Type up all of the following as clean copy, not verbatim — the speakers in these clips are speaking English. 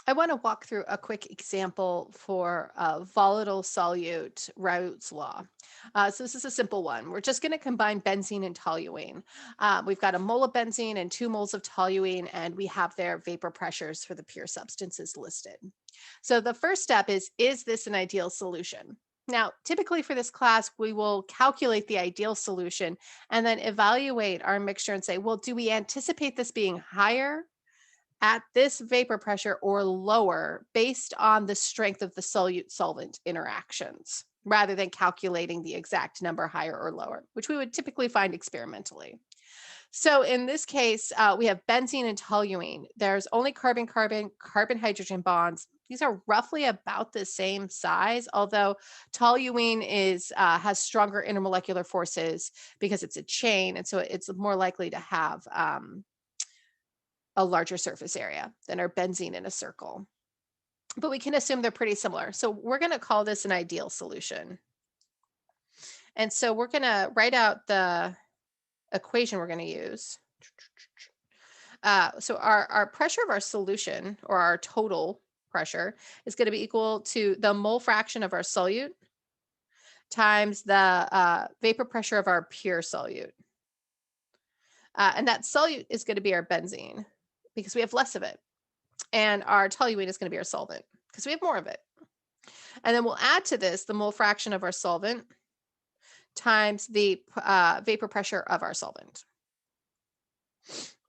I want to walk through a quick example for volatile solute Raoult's law. So this is a simple one. We're just going to combine benzene and toluene. We've got a mole of benzene and 2 moles of toluene, and we have their vapor pressures for the pure substances listed. So the first step is this an ideal solution? Now, typically for this class, we will calculate the ideal solution and then evaluate our mixture and say, well, do we anticipate this being higher at this vapor pressure or lower based on the strength of the solute solvent interactions rather than calculating the exact number higher or lower, which we would typically find experimentally. So in this case, we have benzene and toluene. There's only carbon hydrogen bonds. These are roughly about the same size, although toluene has stronger intermolecular forces because it's a chain, and so it's more likely to have a larger surface area than our benzene in a circle. But we can assume they're pretty similar. So we're going to call this an ideal solution. And so we're going to write out the equation we're going to use. So our pressure of our solution, or our total pressure, is going to be equal to the mole fraction of our solute times the vapor pressure of our pure solute. And that solute is going to be our benzene because we have less of it. And our toluene is going to be our solvent because we have more of it. And then we'll add to this the mole fraction of our solvent times the vapor pressure of our solvent.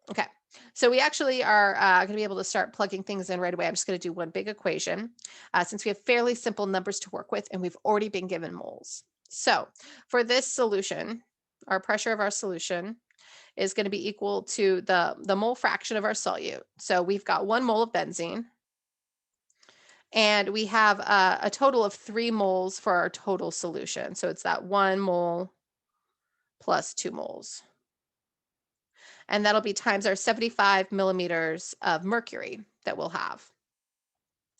Okay, so we actually are going to be able to start plugging things in right away. I'm just going to do one big equation since we have fairly simple numbers to work with and we've already been given moles. So for this solution, our pressure of our solution is going to be equal to the mole fraction of our solute. So we've got 1 mole of benzene, and we have a total of 3 moles for our total solution. So it's that 1 mole plus 2 moles. And that'll be times our 75 millimeters of mercury that we'll have.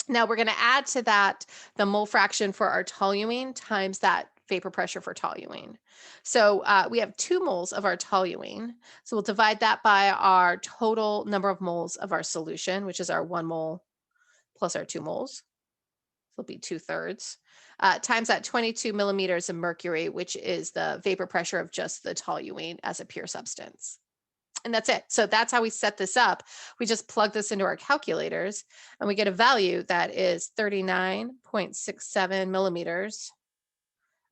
Now we're going to add to that the mole fraction for our toluene times that vapor pressure for toluene. So we have 2 moles of our toluene. So we'll divide that by our total number of moles of our solution, which is our 1 mole plus our 2 moles. So it'll be 2/3. Times that 22 millimeters of mercury, which is the vapor pressure of just the toluene as a pure substance. And that's it. So that's how we set this up. We just plug this into our calculators and we get a value that is 39.67 millimeters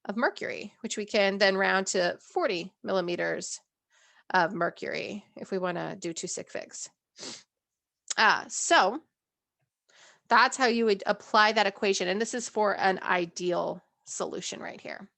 of mercury, which we can then round to 40 millimeters of mercury if we want to do 2 sig figs. So that's how you would apply that equation. And this is for an ideal solution right here.